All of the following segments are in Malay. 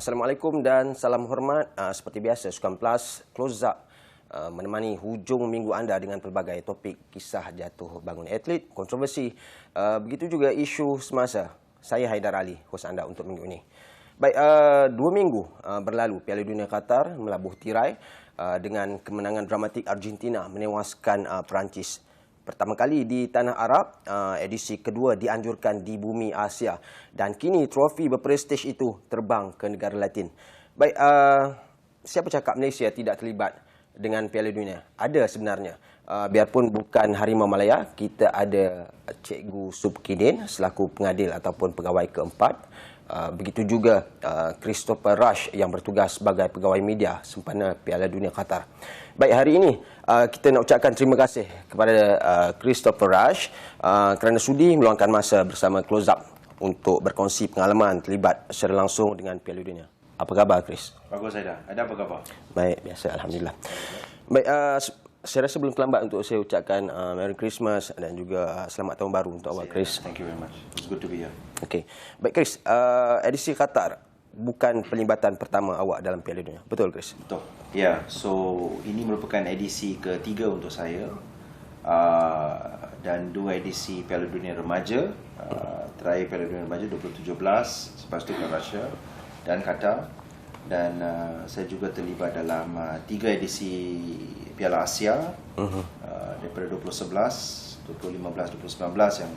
Assalamualaikum dan salam hormat. Seperti biasa, Sukan Plus Close Up menemani hujung minggu anda dengan pelbagai topik kisah jatuh bangun atlet, kontroversi, begitu juga isu semasa. Saya Haidar Ali, hos anda untuk minggu ini. Baik, 2 minggu berlalu Piala Dunia Qatar melabuh tirai dengan kemenangan dramatik Argentina menewaskan Perancis. Pertama kali di tanah Arab, edisi kedua dianjurkan di bumi Asia dan kini trofi berprestij itu terbang ke negara Latin. Baik, siapa cakap Malaysia tidak terlibat dengan Piala Dunia? Ada sebenarnya. Biarpun bukan Harimau Malaya, kita ada Cikgu Subkidin selaku pengadil ataupun pegawai keempat. Begitu juga Christopher Rush yang bertugas sebagai pegawai media sempena Piala Dunia Qatar. Baik, hari ini kita nak ucapkan terima kasih kepada Christopher Rush kerana sudi meluangkan masa bersama Close Up untuk berkongsi pengalaman terlibat secara langsung dengan Piala Dunia. Apa khabar, Chris? Bagus, Haidar. Ada apa khabar? Baik, biasa. Alhamdulillah. Baik, saya rasa belum terlambat untuk saya ucapkan Merry Christmas dan juga Selamat Tahun Baru untuk awak, Chris. Thank you very much. It's good to be here. Okey. Baik, Chris. Edisi Qatar bukan pelibatan pertama awak dalam Piala Dunia. Betul, Chris? Betul. Ya, so ini merupakan edisi ketiga untuk saya. Dan 2 edisi Piala Dunia Remaja. Terakhir Piala Dunia Remaja 2017, lepas itu ke Russia dan Qatar. Dan saya juga terlibat dalam 3 edisi Piala Asia daripada 2011, 2015, 2019 yang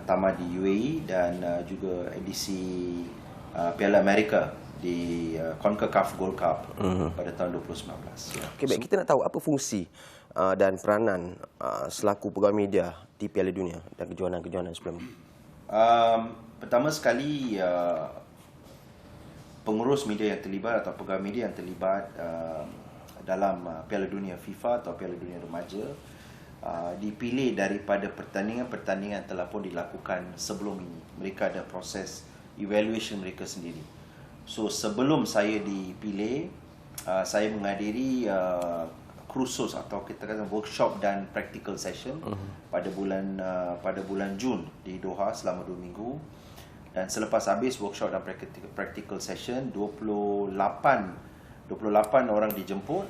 tamat di UAE dan juga edisi Piala Amerika di CONCACAF Gold Cup pada tahun 2019. Ya. Okey, baik, kita nak tahu apa fungsi dan peranan selaku pegawai media di Piala Dunia dan kejohanan-kejohanan sebelum ini. Pertama sekali, pengurus media yang terlibat atau pegawai media yang terlibat dalam Piala Dunia FIFA atau Piala Dunia Remaja dipilih daripada pertandingan-pertandingan yang telah pun dilakukan sebelum ini. Mereka ada proses evaluation mereka sendiri. So sebelum saya dipilih, saya menghadiri kursus atau kita kata workshop dan practical session pada bulan Jun di Doha selama 2 minggu. Dan selepas habis workshop dan practical session, 28 orang dijemput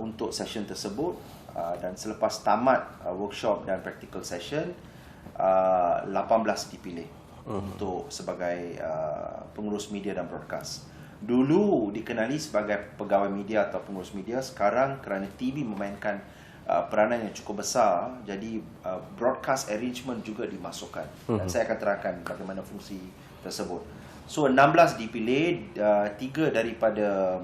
untuk session tersebut. Dan selepas tamat workshop dan practical session, 18 dipilih untuk sebagai pengurus media dan broadcast. Dulu dikenali sebagai pegawai media atau pengurus media, sekarang kerana TV memainkan peranan yang cukup besar, jadi broadcast arrangement juga dimasukkan. Dan saya akan terangkan bagaimana fungsi tersebut. So 16 dipilih, 3 daripada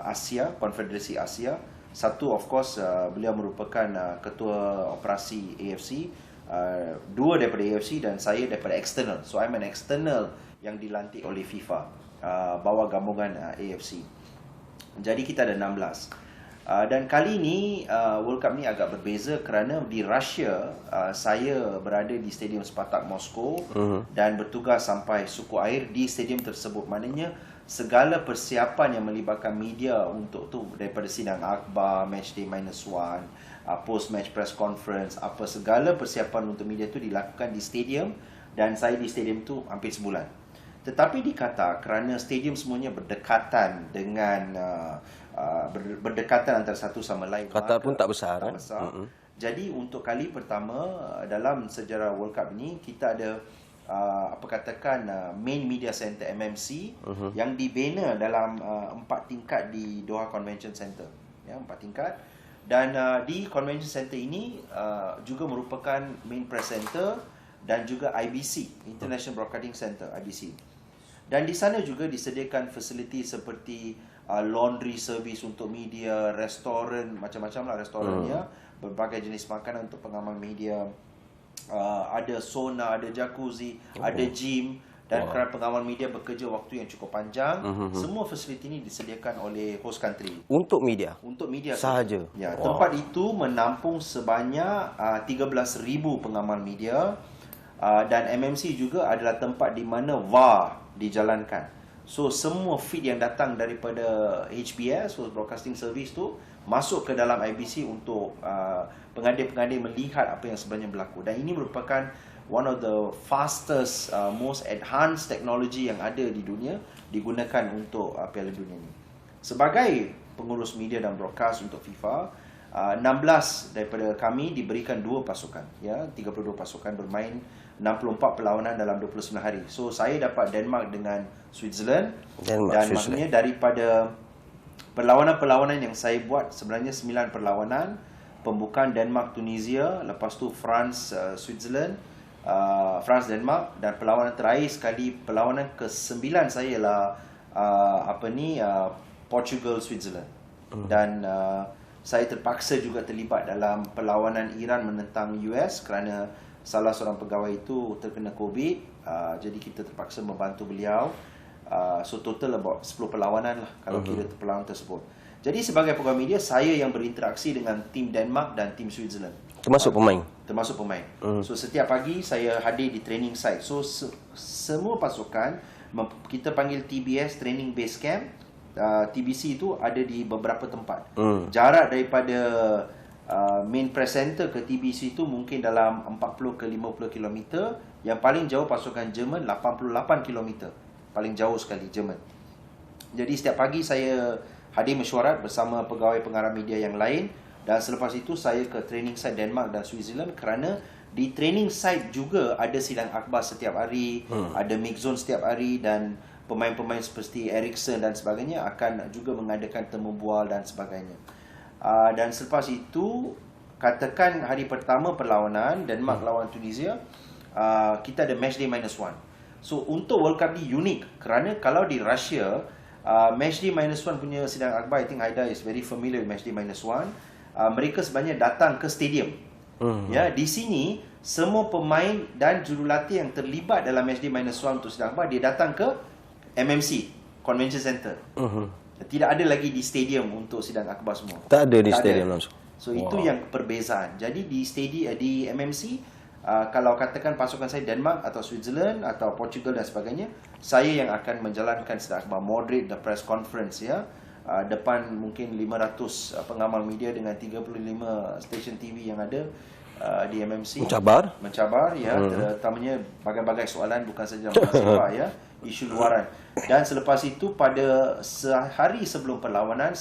Asia, Konfederasi Asia. Satu of course beliau merupakan ketua operasi AFC, 2 daripada AFC dan saya daripada external. So I'm an external yang dilantik oleh FIFA bawah gabungan AFC. Jadi kita ada 16. Dan kali ini World Cup ni agak berbeza kerana di Russia saya berada di Stadium Spartak Moskow dan bertugas sampai suku air di stadium tersebut. Maknanya segala persiapan yang melibatkan media untuk tu, daripada sidang akhbar, match day -1, post match press conference, apa segala persiapan untuk media tu dilakukan di stadium dan saya di stadium tu hampir sebulan. Tetapi di Qatar, kerana stadium semuanya berdekatan dengan berdekatan antara satu sama lain. Qatar pun tak besar, tak besar. Jadi untuk kali pertama dalam sejarah World Cup ini, kita ada main media center MMC yang dibina dalam 4 tingkat di Doha Convention Center. Ya, 4 tingkat. Dan di Convention Center ini juga merupakan main press center dan juga IBC, International Broadcasting Center, IBC. Dan di sana juga disediakan fasiliti seperti laundry service untuk media, restoran, macam-macam lah restorannya, berbagai jenis makanan untuk pengamal media, ada sauna, ada jacuzzi, ada gym. Dan kerana pengamal media bekerja waktu yang cukup panjang, semua fasiliti ini disediakan oleh host country. Untuk media? Untuk media sahaja? Ya, tempat itu menampung sebanyak 13,000 pengamal media. Dan MMC juga adalah tempat di mana VAR dijalankan. So semua feed yang datang daripada HBS, Host Broadcasting Service tu, masuk ke dalam IBC untuk pengadil-pengadil melihat apa yang sebenarnya berlaku. Dan ini merupakan one of the fastest, most advanced technology yang ada di dunia digunakan untuk Piala Dunia ni. Sebagai pengurus media dan broadcast untuk FIFA, 16 daripada kami diberikan 2 pasukan, ya, 32 pasukan bermain 64 perlawanan dalam 29 hari. So saya dapat Denmark dengan Switzerland, dan maknanya daripada perlawanan-perlawanan yang saya buat sebenarnya 9 perlawanan, pembukaan Denmark Tunisia, lepas tu France Switzerland, France Denmark, dan perlawanan terakhir sekali, perlawanan ke-9 saya ialah Portugal Switzerland. Dan saya terpaksa juga terlibat dalam perlawanan Iran menentang US kerana salah seorang pegawai itu terkena COVID. Jadi kita terpaksa membantu beliau. So total about 10 perlawanan lah kalau kira perlawanan tersebut. Jadi sebagai pegawai media, saya yang berinteraksi dengan tim Denmark dan tim Switzerland. Termasuk pemain? Termasuk pemain. So setiap pagi saya hadir di training site. So semua pasukan, kita panggil TBS, Training Base Camp. TBC itu ada di beberapa tempat. Jarak daripada main press center ke TBC itu mungkin dalam 40 ke 50 km. Yang paling jauh pasukan Jerman 88 km. Paling jauh sekali Jerman. Jadi setiap pagi saya hadir mesyuarat bersama pegawai pengarah media yang lain, dan selepas itu saya ke training site Denmark dan Switzerland kerana di training site juga ada sidang akhbar setiap hari, ada mix zone setiap hari, dan pemain-pemain seperti Eriksen dan sebagainya akan juga mengadakan temu bual dan sebagainya. Dan selepas itu, katakan hari pertama perlawanan Denmark lawan Tunisia, kita ada match day -1. So untuk World Cup ni unik kerana kalau di Russia, match day -1 punya sidang akhbar, I think Haida is very familiar with match day -1. Mereka sebenarnya datang ke stadium. Ya, di sini semua pemain dan jurulatih yang terlibat dalam match day -1 untuk sidang akhbar, dia datang ke MMC, Convention Center. Tidak ada lagi di stadium untuk sidang akhbar semua. Tak ada di stadium langsung. So itu yang perbezaan. Jadi di di MMC, kalau katakan pasukan saya Denmark atau Switzerland atau Portugal dan sebagainya, saya yang akan menjalankan sidang akhbar, moderate the press conference, ya. Depan mungkin 500 pengamal media dengan 35 stesen TV yang ada di MMC. Mencabar, ya, terutamanya bagai-bagai soalan, bukan saja sepak, ya, isu luaran. Dan selepas itu, pada sehari sebelum perlawanan,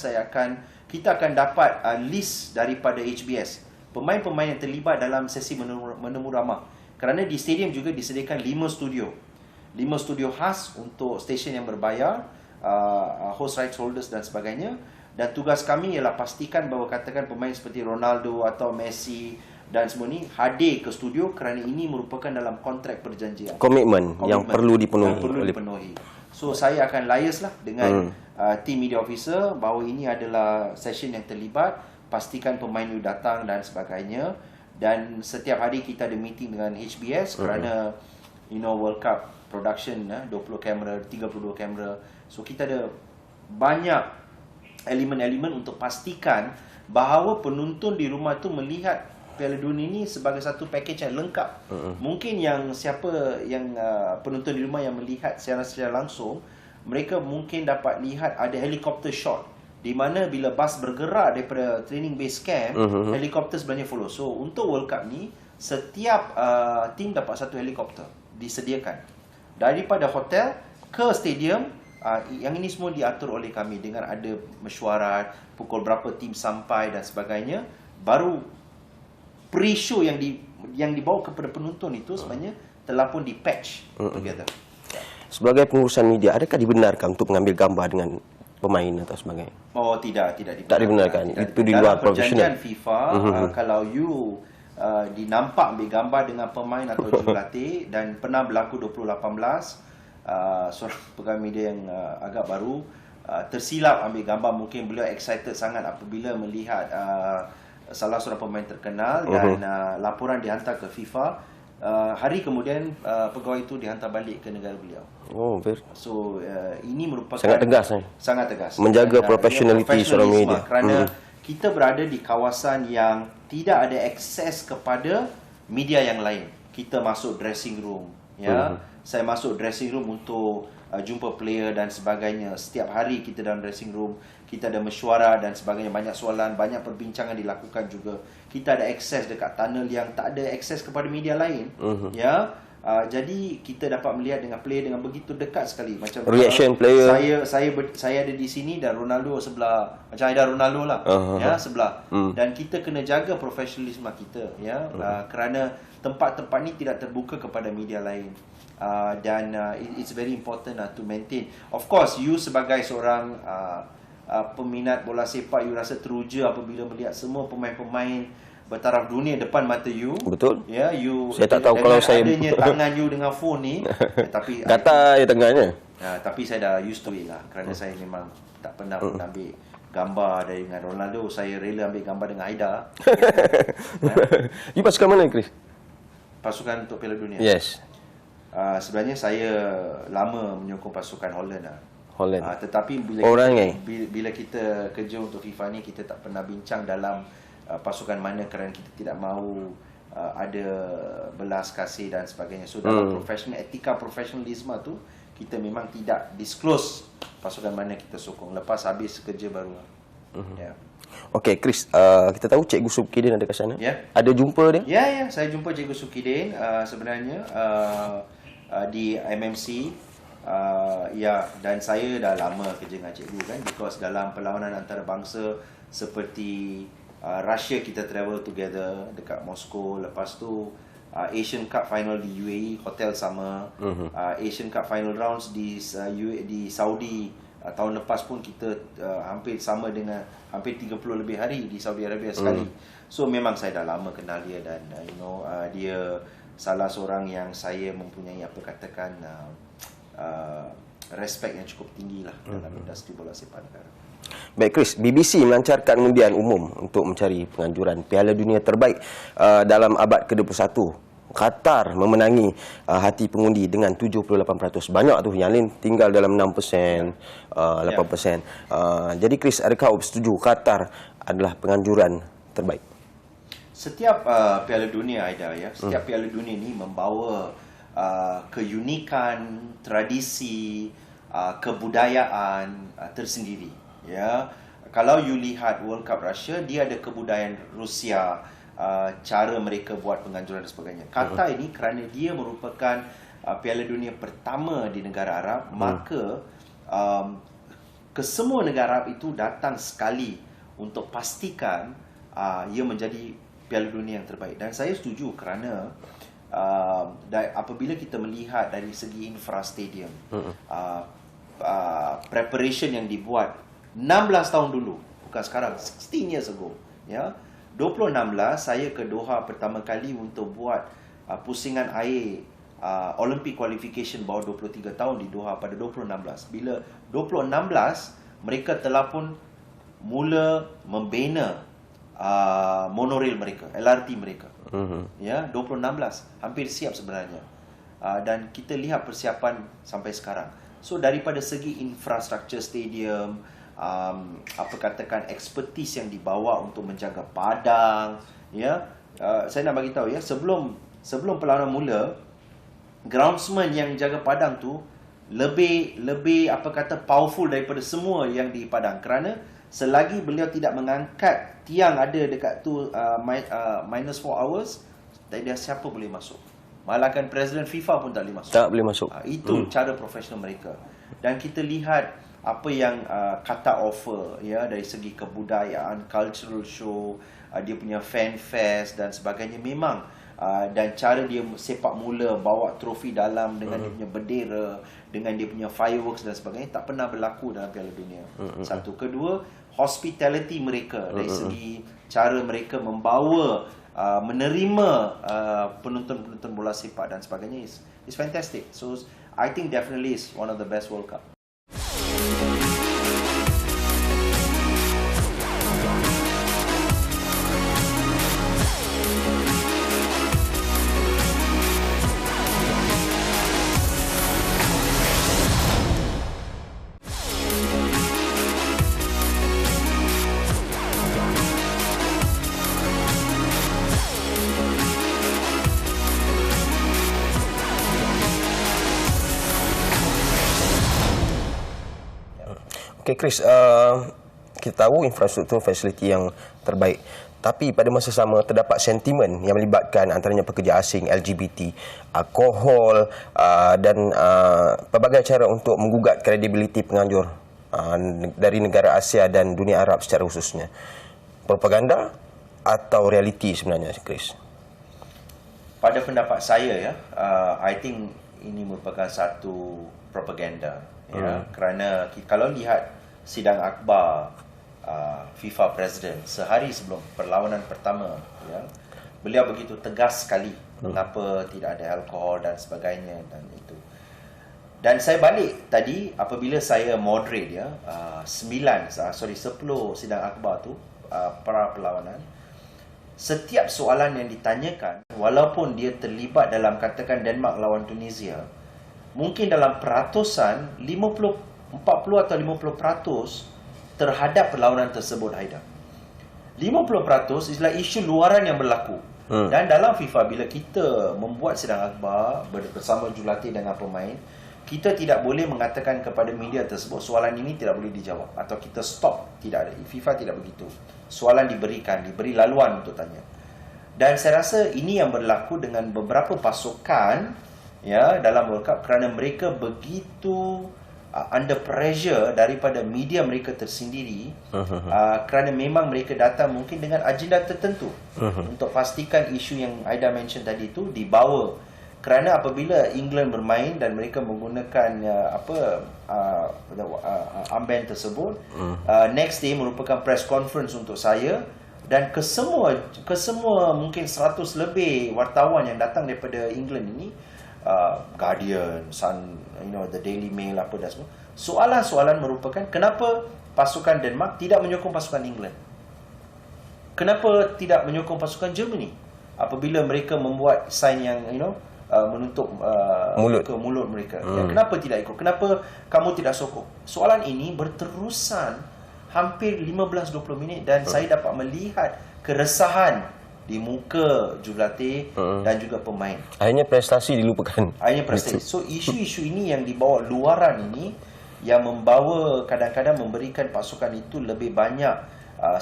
kita akan dapat list daripada HBS, pemain-pemain yang terlibat dalam sesi menemu ramah. Kerana di stadium juga disediakan 5 studio khas untuk stesen yang berbayar, host rights holders dan sebagainya. Dan tugas kami ialah pastikan bahawa katakan pemain seperti Ronaldo atau Messi dan semua ni hadir ke studio kerana ini merupakan dalam kontrak perjanjian. Komitmen yang perlu dipenuhi. So saya akan liaise lah dengan team media officer bahawa ini adalah session yang terlibat, pastikan pemain itu datang dan sebagainya. Dan setiap hari kita ada meeting dengan HBS kerana World Cup production, 20 kamera, 32 kamera. So kita ada banyak elemen-elemen untuk pastikan bahawa penonton di rumah tu melihat Piala Dunia ini sebagai satu package yang lengkap. Mungkin yang penonton di rumah yang melihat secara langsung, mereka mungkin dapat lihat ada helikopter shot, di mana bila bas bergerak daripada training base camp, helikopter sebenarnya follow. So untuk World Cup ni, setiap tim dapat satu helikopter disediakan daripada hotel ke stadium. Yang ini semua diatur oleh kami dengan ada mesyuarat, pukul berapa tim sampai dan sebagainya. Baru pre-show yang dibawa kepada penonton itu sebenarnya telah pun di-patch together. Sebagai pengurusan media, adakah dibenarkan untuk mengambil gambar dengan pemain atau sebagainya? Oh, tidak dibenarkan. Tak dibenarkan. Itu di luar profesional. Dalam perjanjian FIFA, kalau you dinampak ambil gambar dengan pemain atau jurulatih, dan pernah berlaku 2018, seorang pegawai media yang agak baru tersilap ambil gambar, mungkin beliau excited sangat apabila melihat salah seorang pemain terkenal, dan laporan dihantar ke FIFA. Hari kemudian pegawai itu dihantar balik ke negara beliau. So ini merupakan sangat tegas menjaga profesionaliti seorang media, kerana kita berada di kawasan yang tidak ada akses kepada media yang lain. Kita masuk dressing room, ya. Saya masuk dressing room untuk jumpa player dan sebagainya. Setiap hari kita dalam dressing room, kita ada mesyuarah dan sebagainya. Banyak soalan, banyak perbincangan dilakukan juga. Kita ada akses dekat tunnel yang tak ada akses kepada media lain. Ya. Jadi kita dapat melihat dengan player dengan begitu dekat sekali. Macam reaction player. Saya ada di sini dan Ronaldo sebelah, macam ada Ronaldo lah, ya, sebelah. Dan kita kena jaga profesionalisme kita, ya, kerana tempat-tempat ni tidak terbuka kepada media lain. Dan it's very important to maintain. Of course, you sebagai seorang peminat bola sepak, you rasa teruja apabila melihat semua pemain-pemain bertaraf dunia depan mata you. Betul. Ya, you. Saya tak tahu kalau saya adanya tangan you dengan phone ni, tapi kata tengahnya. tapi saya dah used to it lah, kerana saya memang tak pernah ambil gambar dengan Ronaldo. Saya rela ambil gambar dengan Aida. You pasukan mana, Chris? Pasukan untuk Piala Dunia. Yes. Sebenarnya saya lama menyokong pasukan Holland lah. Holland. Tetapi bila kita kerja untuk FIFA ni, kita tak pernah bincang dalam pasukan mana, kerana kita tidak mahu ada belas kasih dan sebagainya. So dalam etika profesionalisme tu, kita memang tidak disclose pasukan mana kita sokong. Lepas habis kerja baru. Ya. Okey, Chris, kita tahu Cikgu Sukidin ada kat sana. Ya. Ada jumpa dia? Ya, saya jumpa Cikgu Sukidin sebenarnya di MMC. Ya, dan saya dah lama kerja dengan cikgu kan, because dalam perlawanan antarabangsa seperti Russia, kita travel together dekat Moscow. Lepas tu Asian Cup final di UAE, hotel sama. Asian Cup final rounds di Saudi tahun lepas pun kita hampir sama, dengan hampir 30 lebih hari di Saudi Arabia sekali. So memang saya dah lama kenal dia, dan dia salah seorang yang saya mempunyai respect yang cukup tinggi lah dalam industri bola sepak negara. Baik, Chris, BBC melancarkan undian umum untuk mencari penganjuran Piala Dunia terbaik dalam abad ke-21. Qatar memenangi hati pengundi dengan 78%. Banyak tu, yang lain tinggal dalam 6%, 8%. Jadi Chris, adakah setuju Qatar adalah penganjuran terbaik? Setiap Piala Dunia, Aida, ya, setiap Piala Dunia ni membawa keunikan, tradisi, kebudayaan tersendiri. Ya, kalau you lihat World Cup Russia, dia ada kebudayaan Rusia, cara mereka buat penganjuran dan sebagainya. Qatar ini kerana dia merupakan Piala Dunia pertama di negara Arab, maka kesemua negara Arab itu datang sekali untuk pastikan ia menjadi Piala Dunia yang terbaik. Dan saya setuju kerana apabila kita melihat dari segi infrastadium, preparation yang dibuat 16 tahun dulu, bukan sekarang, 16 years ago, ya. 2016 saya ke Doha pertama kali untuk buat pusingan air Olympic qualification bawah 23 tahun di Doha pada 2016. Bila 2016 mereka telah pun mula membina monorail mereka, LRT mereka. Ya, 2016 hampir siap sebenarnya. Dan kita lihat persiapan sampai sekarang. So daripada segi infrastruktur stadium, expertise yang dibawa untuk menjaga padang, ya, saya nak bagi tahu, ya, sebelum perlawanan mula, groundsman yang jaga padang tu lebih powerful daripada semua yang di padang, kerana selagi beliau tidak mengangkat tiang ada dekat tu minus 4 hours, tak ada siapa boleh masuk. Malahkan Presiden FIFA pun tak boleh masuk. Tak boleh masuk. Itu cara profesional mereka. Dan kita lihat apa yang Qatar offer, ya, dari segi kebudayaan, cultural show, dia punya fan fest dan sebagainya, memang dan cara dia sepak mula bawa trofi dalam dengan dia punya bendera, dengan dia punya fireworks dan sebagainya, tak pernah berlaku dalam Piala Dunia. Satu. Kedua, hospitality mereka dari segi cara mereka membawa, menerima penonton-penonton bola sepak dan sebagainya is fantastic. So I think definitely is one of the best World Cup. Okey Chris, kita tahu infrastruktur fasiliti yang terbaik. Tapi pada masa sama terdapat sentimen yang melibatkan antaranya pekerja asing, LGBT, alkohol dan pelbagai cara untuk menggugat kredibiliti penganjur dari negara Asia dan dunia Arab secara khususnya. Propaganda atau realiti sebenarnya, Chris? Pada pendapat saya, I think ini merupakan satu propaganda. Kerana kalau lihat sidang akhbar FIFA Presiden sehari sebelum perlawanan pertama, beliau begitu tegas sekali mengapa tidak ada alkohol dan sebagainya dan itu. Dan saya balik tadi apabila saya moderate 10 sidang akhbar tu para perlawanan, setiap soalan yang ditanyakan walaupun dia terlibat dalam katakan Denmark lawan Tunisia, mungkin dalam peratusan 40 atau 50% terhadap perlawanan tersebut, Haidar. 50% ialah isu luaran yang berlaku. Dan dalam FIFA, bila kita membuat sidang akhbar bersama jurulatih dengan pemain, kita tidak boleh mengatakan kepada media tersebut soalan ini tidak boleh dijawab atau kita stop. Tidak ada. FIFA tidak begitu. Soalan diberi laluan untuk tanya. Dan saya rasa ini yang berlaku dengan beberapa pasukan dalam World Cup kerana mereka begitu under pressure daripada media mereka tersendiri, kerana memang mereka datang mungkin dengan agenda tertentu untuk pastikan isu yang Aida mention tadi itu dibawa. Kerana apabila England bermain dan mereka menggunakan armband tersebut, next day merupakan press conference untuk saya dan kesemua mungkin 100 lebih wartawan yang datang daripada England ini, Guardian, Sun, the Daily Mail apa dan semua. Soalan-soalan merupakan kenapa pasukan Denmark tidak menyokong pasukan England? Kenapa tidak menyokong pasukan Germany apabila mereka membuat sign yang menutup mulut mereka? Kenapa tidak ikut? Kenapa kamu tidak sokong? Soalan ini berterusan hampir 15-20 minit dan saya dapat melihat keresahan di muka jurulatih dan juga pemain. Akhirnya prestasi dilupakan. Akhirnya prestasi. So isu-isu ini yang dibawa luaran ini yang membawa kadang-kadang memberikan pasukan itu lebih banyak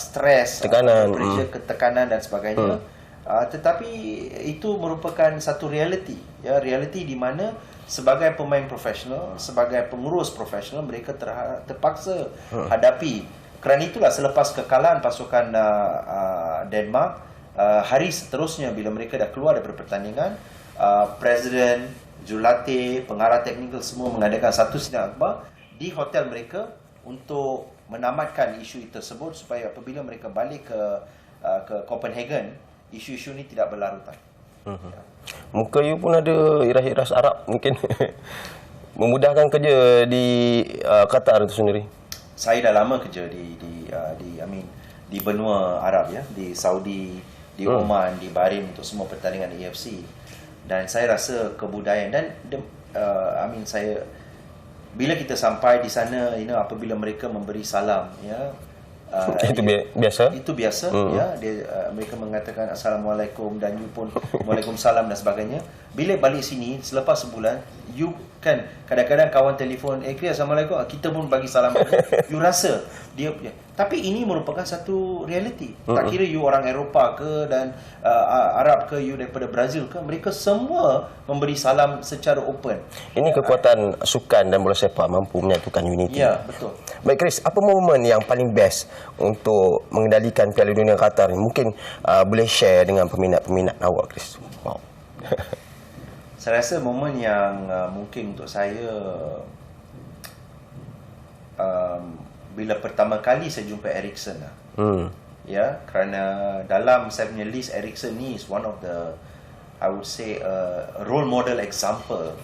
stres, tekanan, ketekanan dan sebagainya. Tetapi itu merupakan satu realiti, realiti di mana sebagai pemain profesional, sebagai pengurus profesional, mereka terpaksa hadapi. Kerana itulah selepas kekalahan pasukan Denmark, hari seterusnya bila mereka dah keluar daripada pertandingan, Presiden, jurulatih, pengarah teknikal semua mengadakan satu sidang akhbar di hotel mereka untuk menamatkan isu tersebut supaya apabila mereka balik ke Copenhagen, isu-isu ini tidak berlarutan. Muka you pun ada iras-iras Arab mungkin memudahkan kerja di Qatar itu sendiri. Saya dah lama kerja di benua Arab, di Saudi, di Oman, di Bahrain untuk semua pertandingan AFC. Dan saya rasa kebudayaan dan saya bila kita sampai di sana, apabila mereka memberi salam, itu biasa. Itu biasa, mereka mengatakan assalamualaikum dan you pun waalaikumsalam dan sebagainya. Bila balik sini selepas sebulan, you kan kadang-kadang kawan telefon, Chris, assalamualaikum, kita pun bagi salam. You rasa dia. Tapi ini merupakan satu realiti. Tak kira you orang Eropah ke dan Arab ke, you daripada Brazil ke, mereka semua memberi salam secara open. Ini kekuatan sukan dan bola sepak mampu menyatukan unity. Ya, betul. Baik Chris, apa momen yang paling best untuk mengendalikan Piala Dunia Qatar? Mungkin boleh share dengan peminat-peminat awak, Chris. Wow. Saya rasa momen yang mungkin untuk saya bila pertama kali saya jumpa Eriksen kerana dalam saya punya list, Eriksen ni is one of the, I would say, role model example,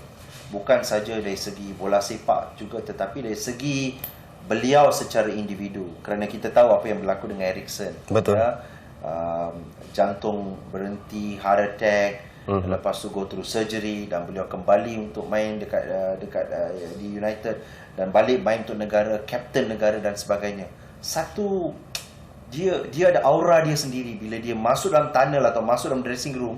bukan saja dari segi bola sepak juga, tetapi dari segi beliau secara individu. Kerana kita tahu apa yang berlaku dengan Eriksen. Betul. Jantung berhenti, heart attack, lepas tu go through surgery dan beliau kembali untuk main dekat di United dan balik main untuk negara, kapten negara dan sebagainya. Satu, dia ada aura dia sendiri bila dia masuk dalam tunnel atau masuk dalam dressing room.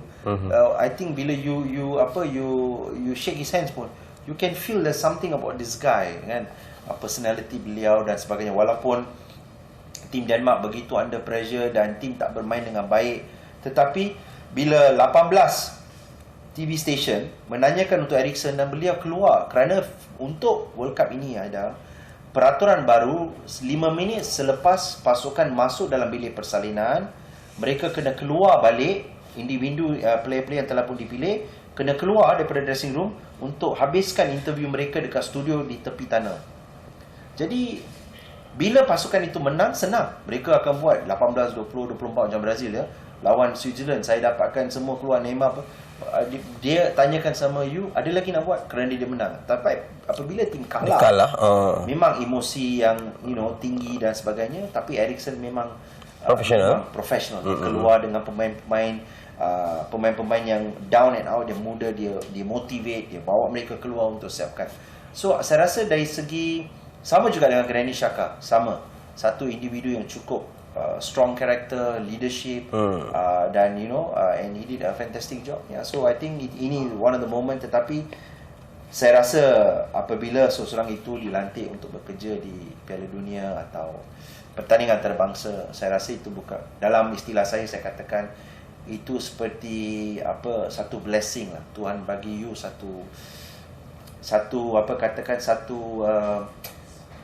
I think bila you shake his hands pun, you can feel there's something about this guy, kan. personality beliau dan sebagainya. Walaupun tim Denmark begitu under pressure dan tim tak bermain dengan baik, tetapi bila 18 TV station menanyakan untuk Eriksen dan beliau keluar kerana untuk World Cup ini ada peraturan baru 5 minit selepas pasukan masuk dalam bilik persalinan, mereka kena keluar balik, individu player-player yang telah pun dipilih kena keluar daripada dressing room untuk habiskan interview mereka dekat studio di tepi tanah. Jadi bila pasukan itu menang, senang. Mereka akan buat 18, 20, 24 macam Brazil ya. Lawan Switzerland, saya dapatkan semua keluar Neymar apa. Dia tanyakan sama you, ada lagi nak buat kerana dia menang. Tapi apabila tim kalah, memang emosi yang tinggi dan sebagainya. Tapi Eriksen memang profesional. Dia keluar dengan pemain-pemain yang down and out, dia muda, dia motivate, dia bawa mereka keluar untuk siapkan. So saya rasa dari segi sama juga dengan Granit Xhaka, sama satu individu yang cukup strong character, leadership, dan and he did a fantastic job. Yeah, so I think ini one of the moment. Tetapi saya rasa apabila seseorang itu dilantik untuk bekerja di Piala Dunia atau pertandingan antarabangsa, saya rasa itu bukan, dalam istilah saya katakan itu seperti satu blessing lah. Tuhan bagi you satu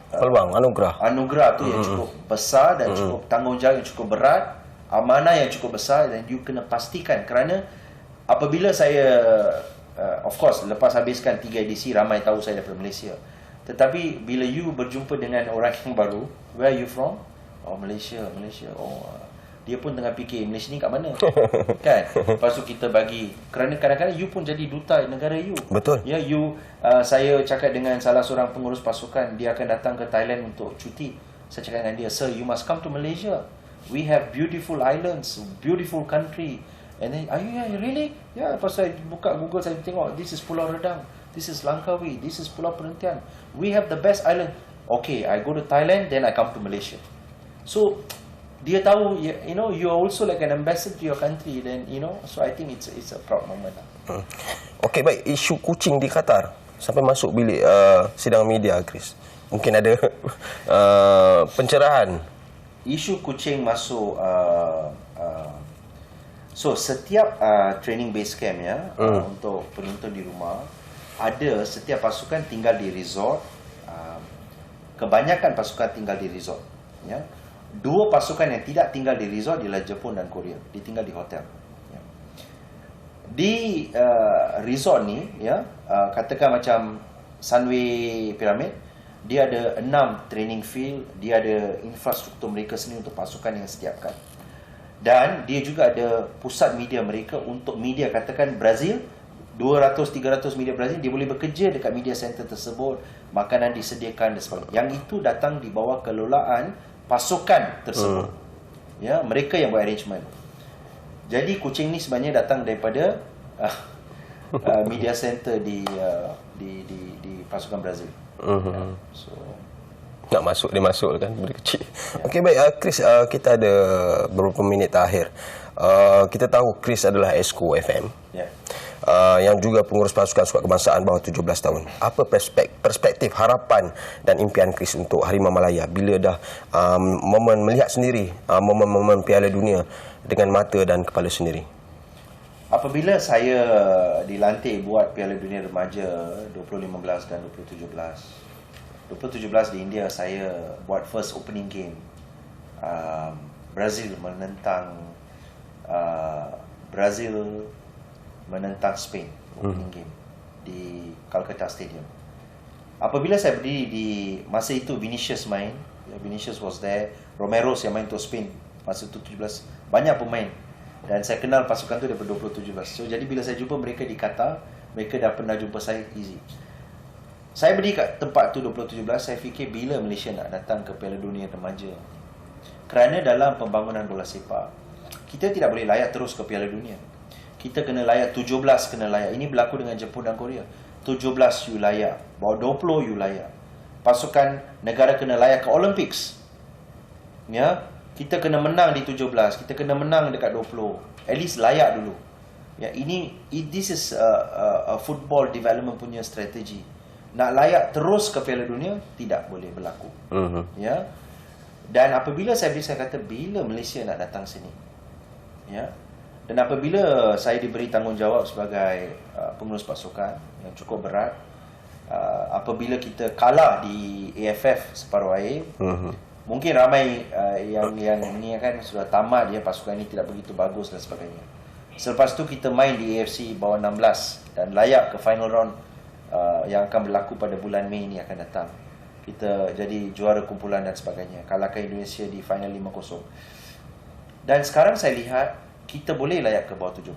peluang, anugerah tu yang cukup besar dan cukup tanggungjawab yang cukup berat, amanah yang cukup besar, dan you kena pastikan. Kerana apabila saya of course lepas habiskan 3 edisi ramai tahu saya daripada Malaysia, tetapi bila you berjumpa dengan orang yang baru, where are you from? Oh, Malaysia. Oh, dia pun tengah fikir Malaysia ni kat mana. Kan? Lepas tu kita bagi, kerana kadang-kadang you pun jadi duta negara you. Betul. Ya, saya cakap dengan salah seorang pengurus pasukan, dia akan datang ke Thailand untuk cuti. Saya cakap dengan dia, sir, you must come to Malaysia. We have beautiful islands, beautiful country. And then, are you really? Ya, lepas saya buka Google, saya tengok, this is Pulau Redang, this is Langkawi, this is Pulau Perhentian. We have the best island. Okay, I go to Thailand, then I come to Malaysia. So dia tahu, you are also like an ambassador to your country, then so I think it's a proud moment. Okey, baik, isu kucing di Qatar sampai masuk bilik sidang media, Chris. Mungkin ada pencerahan. Isu kucing masuk so setiap training base camp ya, untuk penonton di rumah, ada setiap pasukan tinggal di resort. Kebanyakan pasukan tinggal di resort ya. 2 pasukan yang tidak tinggal di resort ialah Jepun dan Korea. Dia tinggal di hotel. Ya. Di resort ni, ya, katakan macam Sunway Pyramid, dia ada 6 training field, dia ada infrastruktur mereka sendiri untuk pasukan yang sediakan. Dan dia juga ada pusat media mereka untuk media, katakan Brazil, 200-300 media Brazil, dia boleh bekerja dekat media center tersebut, makanan disediakan dan sebagainya. Yang itu datang di bawah kelolaan pasukan tersebut. Ya, mereka yang buat arrangement. Jadi kucing ni sebenarnya datang daripada media center di pasukan Brazil. Ya, so nak masuk, dia masuk kan, beri kecil. Okey, baik, Chris, kita ada beberapa minit terakhir. Kita tahu Chris adalah Esko FM. Ya. Yang juga pengurus pasukan skuad kebangsaan bawah 17 tahun. Apa perspektif, harapan dan impian Chris untuk Harimau Malaya bila dah momen melihat sendiri momen-momen Piala Dunia dengan mata dan kepala sendiri? Apabila saya dilantik buat Piala Dunia Remaja 2015 dan 2017 di India, saya buat first opening game. Brazil menentang Spain, opening game di Calcutta Stadium. Apabila saya berdiri di masa itu, Vinicius main, Vinicius was there, Romero yang main untuk Spain masa itu 17, banyak pemain, dan saya kenal pasukan tu daripada 2017. So jadi bila saya jumpa mereka di Qatar, mereka dah pernah jumpa saya, easy. Saya berdiri kat tempat tu 2017, saya fikir bila Malaysia nak datang ke Piala Dunia Remaja. Kerana dalam pembangunan bola sepak, kita tidak boleh layak terus ke Piala Dunia. Kita kena layak 17, kena layak. Ini berlaku dengan Jepun dan Korea. 17 you layak, bawah 20 you layak. Pasukan negara kena layak ke Olympics. Ya, kita kena menang di 17, kita kena menang dekat 20. At least layak dulu. Ya, this is a football development punya strategi. nak layak terus ke Piala Dunia tidak boleh berlaku. Ya. Dan apabila saya kata bila Malaysia nak datang sini, ya, dan apabila saya diberi tanggungjawab sebagai pengurus pasukan yang cukup berat, apabila kita kalah di AFF separuh air, mungkin ramai yang ni kan sudah tamat, dia pasukan ini tidak begitu bagus dan sebagainya. Selepas tu kita main di AFC bawah 16 dan layak ke final round yang akan berlaku pada bulan Mei ini akan datang. Kita jadi juara kumpulan dan sebagainya, kalahkan Indonesia di final 5-0. Dan sekarang saya lihat kita boleh layak ke bawah 17.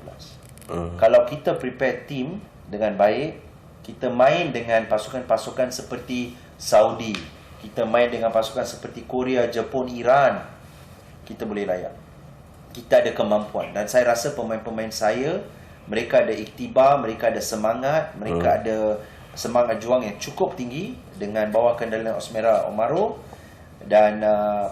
Kalau kita prepare team dengan baik, kita main dengan pasukan-pasukan seperti Saudi, kita main dengan pasukan seperti Korea, Jepun, Iran, kita boleh layak. Kita ada kemampuan. Dan saya rasa pemain-pemain saya, mereka ada iktibar, mereka ada semangat, mereka ada semangat juang yang cukup tinggi dengan bawah kendalian Osmera Omaro. Dan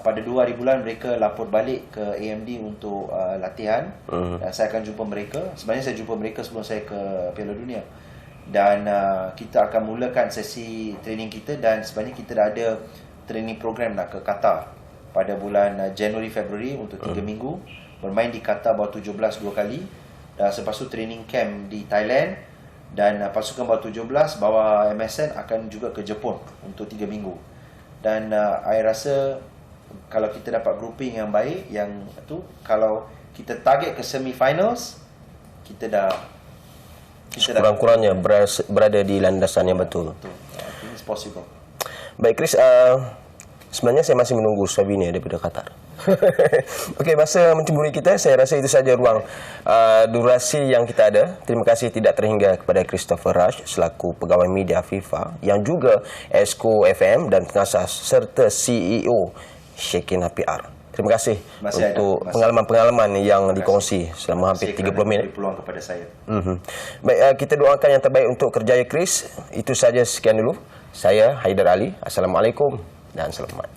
pada 2 hari bulan mereka lapor balik ke AMD untuk latihan. Dan saya akan jumpa mereka. Sebenarnya saya jumpa mereka sebelum saya ke Piala Dunia. Dan kita akan mulakan sesi training kita. Dan sebenarnya kita dah ada training program nak ke Qatar pada bulan Januari Februari untuk 3 minggu. Bermain di Qatar bawah 17 2 kali. Dan selepas tu training camp di Thailand. Dan pasukan bawah 17 bawah MSN akan juga ke Jepun untuk 3 minggu. Dan saya rasa kalau kita dapat grouping yang baik, yang tu, kalau kita target ke semi-finals, kita dah kurang-kurangnya berada di landasan yang betul. Betul. I think it's possible. Baik Chris, sebenarnya saya masih menunggu Sabine daripada Qatar. Okey, masa mencemburi kita, saya rasa itu saja ruang durasi yang kita ada. Terima kasih tidak terhingga kepada Christopher Rush selaku pegawai media FIFA yang juga Esko FM dan pengasas serta CEO Shekinah PR. Terima kasih untuk pengalaman-pengalaman yang dikongsi selama hampir 30 minit. Peluang kepada saya. Baik, kita doakan yang terbaik untuk kerjaya Chris. Itu saja, sekian dulu. Saya Haidar Ali. Assalamualaikum dan selamat.